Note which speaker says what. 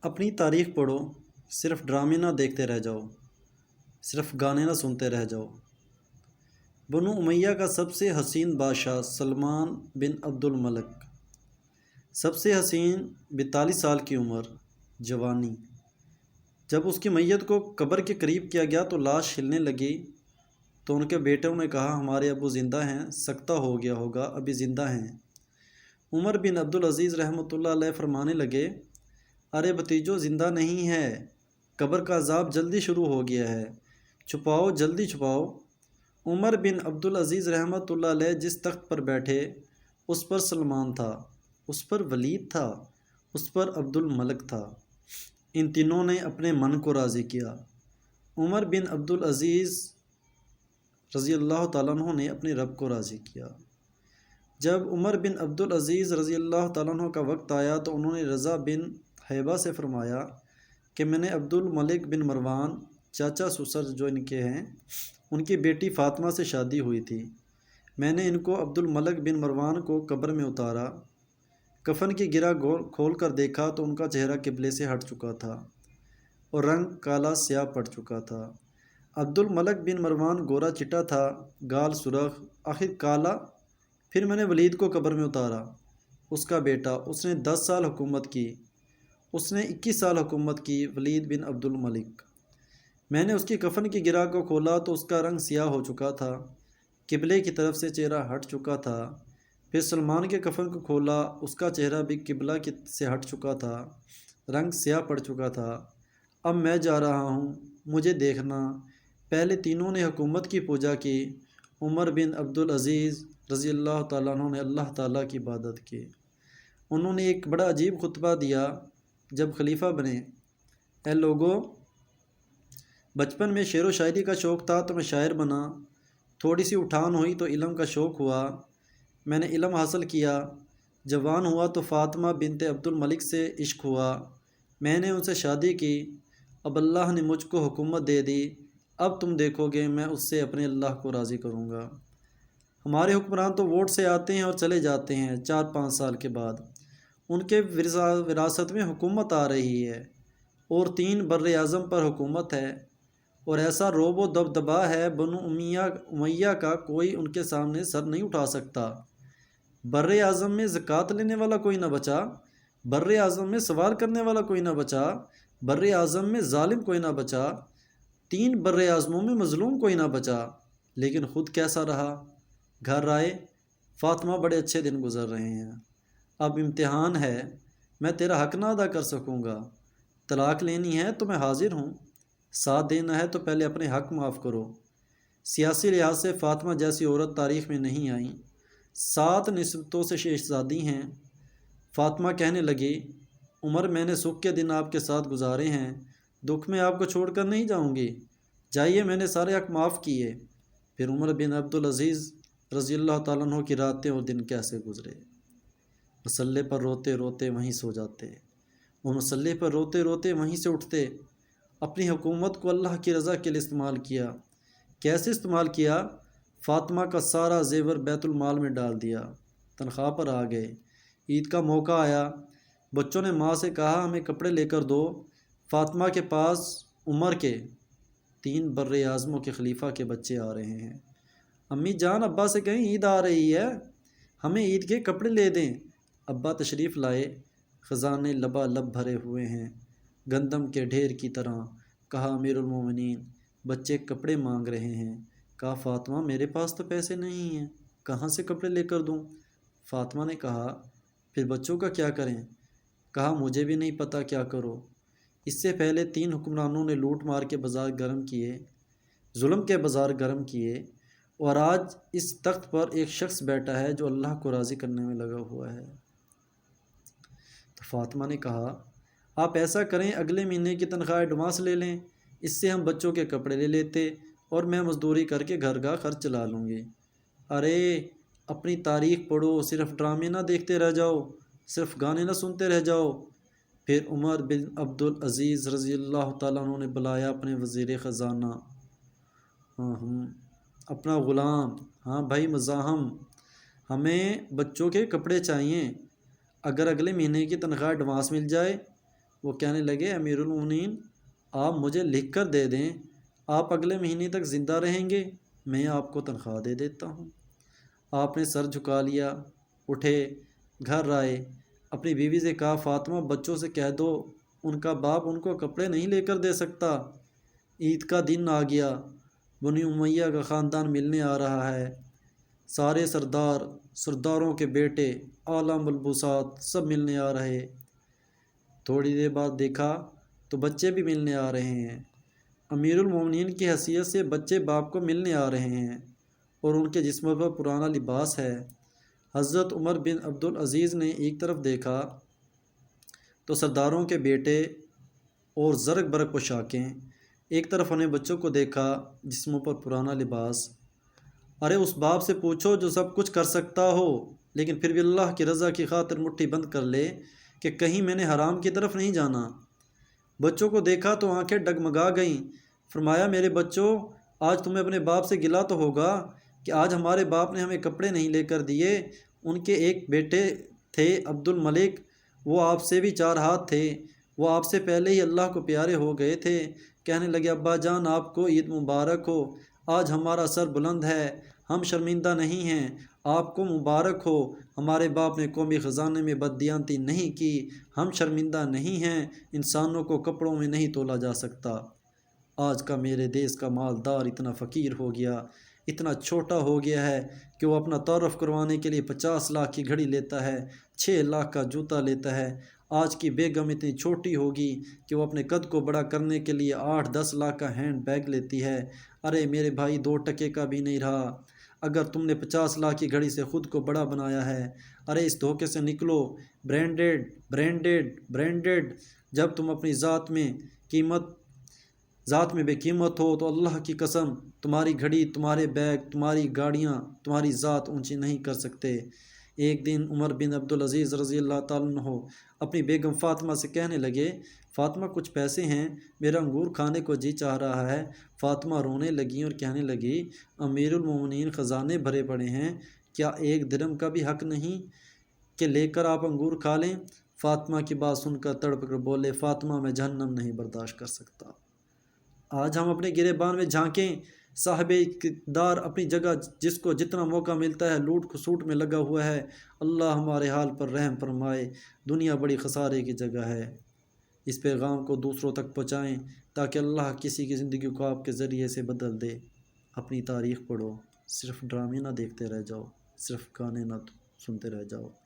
Speaker 1: اپنی تاریخ پڑھو، صرف ڈرامے نہ دیکھتے رہ جاؤ، صرف گانے نہ سنتے رہ جاؤ۔ بنو امیہ کا سب سے حسین بادشاہ سلمان بن عبد الملک، سب سے حسین 42 سال کی عمر، جوانی۔ جب اس کی میت کو قبر کے قریب کیا گیا تو لاش ہلنے لگی، تو ان کے بیٹوں نے کہا ہمارے ابو زندہ ہیں، سکتہ ہو گیا ہوگا، ابھی زندہ ہیں۔ عمر بن عبدالعزیز رحمۃ اللہ علیہ فرمانے لگے، ارے بھتیجو زندہ نہیں ہے، قبر کا عذاب جلدی شروع ہو گیا ہے، چھپاؤ جلدی چھپاؤ۔ عمر بن عبدالعزیز رحمۃ اللہ علیہ جس تخت پر بیٹھے اس پر سلمان تھا، اس پر ولید تھا، اس پر عبد الملک تھا۔ ان تینوں نے اپنے من کو راضی کیا۔ عمر بن عبدالعزیز رضی اللہ تعالیٰ عنہ نے اپنے رب کو راضی کیا۔ جب عمر بن عبدالعزیز رضی اللہ تعالیٰ عنہ کا وقت آیا تو انہوں نے رضا بن حیبہ سے فرمایا کہ میں نے عبد الملک بن مروان، چاچا سسر جو ان کے ہیں، ان کی بیٹی فاطمہ سے شادی ہوئی تھی۔ میں نے ان کو عبد الملک بن مروان کو قبر میں اتارا، کفن کی گرہ کھول کر دیکھا تو ان کا چہرہ قبلے سے ہٹ چکا تھا اور رنگ کالا سیاہ پڑ چکا تھا۔ عبد الملک بن مروان گورا چٹا تھا، گال سرخ، آخر کالا۔ پھر میں نے ولید کو قبر میں اتارا، اس کا بیٹا، اس نے 10 سال حکومت کی، اس نے 21 سال حکومت کی، ولید بن عبد الملک۔ میں نے اس کی کفن کی گرہ کو کھولا تو اس کا رنگ سیاہ ہو چکا تھا، قبلے کی طرف سے چہرہ ہٹ چکا تھا۔ پھر سلمان کے کفن کو کھولا، اس کا چہرہ بھی قبلہ سے ہٹ چکا تھا، رنگ سیاہ پڑ چکا تھا۔ اب میں جا رہا ہوں، مجھے دیکھنا۔ پہلے تینوں نے حکومت کی پوجا کی۔ عمر بن عبدالعزیز رضی اللہ تعالیٰ عنہ نے اللہ تعالیٰ کی عبادت کی۔ انہوں نے ایک بڑا عجیب خطبہ دیا جب خلیفہ بنے، اے لوگو، بچپن میں شعر و شاعری کا شوق تھا تو میں شاعر بنا، تھوڑی سی اٹھان ہوئی تو علم کا شوق ہوا، میں نے علم حاصل کیا، جوان ہوا تو فاطمہ بنت عبد الملک سے عشق ہوا، میں نے ان سے شادی کی، اب اللہ نے مجھ کو حکومت دے دی، اب تم دیکھو گے میں اس سے اپنے اللہ کو راضی کروں گا۔ ہمارے حکمران تو ووٹ سے آتے ہیں اور چلے جاتے ہیں، 4-5 سال کے بعد ان کے وراثت میں حکومت آ رہی ہے اور 3 بر اعظم پر حکومت ہے، اور ایسا روب و دبدبا ہے بنو امیہ کا کوئی ان کے سامنے سر نہیں اٹھا سکتا۔ بر اعظم میں زکوٰۃ لینے والا کوئی نہ بچا، بر اعظم میں سوال کرنے والا کوئی نہ بچا، بر اعظم میں ظالم کوئی نہ بچا، 3 بر اعظموں میں مظلوم کوئی نہ بچا۔ لیکن خود کیسا رہا؟ گھر آئے، فاطمہ بڑے اچھے دن گزر رہے ہیں، اب امتحان ہے، میں تیرا حق نہ ادا کر سکوں گا، طلاق لینی ہے تو میں حاضر ہوں، ساتھ دینا ہے تو پہلے اپنے حق معاف کرو۔ سیاسی لحاظ سے فاطمہ جیسی عورت تاریخ میں نہیں آئی، 7 نسبتوں سے شہزادی ہیں۔ فاطمہ کہنے لگی، عمر میں نے سکھ کے دن آپ کے ساتھ گزارے ہیں، دکھ میں آپ کو چھوڑ کر نہیں جاؤں گی، جائیے میں نے سارے حق معاف کیے۔ پھر عمر بن عبدالعزیز رضی اللہ تعالیٰ عنہ کی راتیں اور دن کیسے گزرے۔ مصلے پر روتے روتے وہیں سو جاتے اور مصلے پر روتے روتے وہیں سے اٹھتے۔ اپنی حکومت کو اللہ کی رضا کے لیے استعمال کیا۔ کیسے استعمال کیا؟ فاطمہ کا سارا زیور بیت المال میں ڈال دیا، تنخواہ پر آ گئے۔ عید کا موقع آیا، بچوں نے ماں سے کہا ہمیں کپڑے لے کر دو۔ فاطمہ کے پاس عمر کے 3 بر اعظموں کے خلیفہ کے بچے آ رہے ہیں۔ امی جان ابا سے کہیں عید آ رہی ہے، ہمیں عید کے کپڑے لے دیں۔ ابا تشریف لائے، خزانے لبالب بھرے ہوئے ہیں گندم کے ڈھیر کی طرح۔ کہا امیر المومنین، بچے کپڑے مانگ رہے ہیں۔ کہا فاطمہ میرے پاس تو پیسے نہیں ہیں، کہاں سے کپڑے لے کر دوں؟ فاطمہ نے کہا پھر بچوں کا کیا کریں؟ کہا مجھے بھی نہیں پتہ کیا کرو۔ اس سے پہلے 3 حکمرانوں نے لوٹ مار کے بازار گرم کیے، ظلم کے بازار گرم کیے، اور آج اس تخت پر ایک شخص بیٹھا ہے جو اللہ کو راضی کرنے میں لگا ہوا ہے۔ تو فاطمہ نے کہا آپ ایسا کریں، اگلے مہینے کی تنخواہ ایڈوانس لے لیں، اس سے ہم بچوں کے کپڑے لے لیتے اور میں مزدوری کر کے گھر کا خرچ چلا لوں گی۔ ارے اپنی تاریخ پڑھو، صرف ڈرامے نہ دیکھتے رہ جاؤ، صرف گانے نہ سنتے رہ جاؤ۔ پھر عمر بن عبدالعزیز رضی اللہ تعالیٰ عنہ نے بلایا اپنے وزیر خزانہ، اپنا غلام، ہاں بھائی مزاحم، ہمیں بچوں کے کپڑے چاہیے، اگر اگلے مہینے کی تنخواہ ایڈوانس مل جائے وہ کہنے لگے امیر المومنین آپ مجھے لکھ کر دے دیں، آپ اگلے مہینے تک زندہ رہیں گے، میں آپ کو تنخواہ دے دیتا ہوں۔ آپ نے سر جھکا لیا، اٹھے، گھر آئے، اپنی بیوی سے کہا فاطمہ بچوں سے کہہ دو ان کا باپ ان کو کپڑے نہیں لے کر دے سکتا۔ عید کا دن آ گیا، بنی امیہ کا خاندان ملنے آ رہا ہے، سارے سرداروں کے بیٹے، اعلیٰ ملبوسات سب ملنے آ رہے۔ تھوڑی دیر بعد دیکھا تو بچے بھی ملنے آ رہے ہیں۔ امیر المومنین کی حیثیت سے بچے باپ کو ملنے آ رہے ہیں اور ان کے جسم پر پرانا لباس ہے۔ حضرت عمر بن عبدالعزیز نے ایک طرف دیکھا تو سرداروں کے بیٹے اور زرق برق پوشاکیں، ایک طرف انہیں بچوں کو دیکھا جسموں پر پرانا لباس۔ ارے اس باپ سے پوچھو جو سب کچھ کر سکتا ہو لیکن پھر بھی اللہ کی رضا کی خاطر مٹھی بند کر لے کہ کہیں میں نے حرام کی طرف نہیں جانا۔ بچوں کو دیکھا تو آنکھیں ڈگمگا گئیں۔ فرمایا میرے بچوں، آج تمہیں اپنے باپ سے گلہ تو ہوگا کہ آج ہمارے باپ نے ہمیں کپڑے نہیں لے کر دیے۔ ان کے ایک بیٹے تھے عبد الملک، وہ آپ سے بھی 4 ہاتھ تھے، وہ آپ سے پہلے ہی اللہ کو پیارے ہو گئے تھے۔ کہنے لگے ابا جان آپ کو عید مبارک ہو، آج ہمارا سر بلند ہے، ہم شرمندہ نہیں ہیں، آپ کو مبارک ہو، ہمارے باپ نے قومی خزانے میں بددیانتی نہیں کی، ہم شرمندہ نہیں ہیں، انسانوں کو کپڑوں میں نہیں تولا جا سکتا۔ آج کا میرے دیس کا مالدار اتنا فقیر ہو گیا، اتنا چھوٹا ہو گیا ہے کہ وہ اپنا تعارف کروانے کے لیے 50 لاکھ کی گھڑی لیتا ہے، 6 لاکھ کا جوتا لیتا ہے۔ آج کی بیگم اتنی چھوٹی ہوگی کہ وہ اپنے قد کو بڑا کرنے کے لیے 8-10 لاکھ کا ہینڈ بیگ لیتی ہے۔ ارے میرے بھائی 2 ٹکے کا بھی نہیں رہا اگر تم نے 50 لاکھ کی گھڑی سے خود کو بڑا بنایا ہے۔ ارے اس دھوکے سے نکلو، برینڈڈ برینڈڈ برینڈڈ۔ جب تم اپنی ذات میں بے قیمت ہو تو اللہ کی قسم تمہاری گھڑی، تمہارے بیگ، تمہاری گاڑیاں تمہاری ذات اونچی نہیں کر سکتے۔ ایک دن عمر بن عبدالعزیز رضی اللہ تعالیٰ عنہ اپنی بیگم فاطمہ سے کہنے لگے فاطمہ کچھ پیسے ہیں، میرا انگور کھانے کو جی چاہ رہا ہے۔ فاطمہ رونے لگیں اور کہنے لگی امیر المومنین خزانے بھرے پڑے ہیں، کیا 1 درہم کا بھی حق نہیں کہ لے کر آپ انگور کھا لیں؟ فاطمہ کی بات سن کر تڑپ کر بولے فاطمہ میں جہنم نہیں برداشت کر سکتا۔ آج ہم اپنے گریبان میں جھانکیں، صاحب اقتدار اپنی جگہ جس کو جتنا موقع ملتا ہے لوٹ کھسوٹ میں لگا ہوا ہے، اللہ ہمارے حال پر رحم فرمائے، دنیا بڑی خسارے کی جگہ ہے۔ اس پیغام کو دوسروں تک پہنچائیں تاکہ اللہ کسی کی زندگی کو آپ کے ذریعے سے بدل دے۔ اپنی تاریخ پڑھو، صرف ڈرامے نہ دیکھتے رہ جاؤ، صرف گانے نہ سنتے رہ جاؤ۔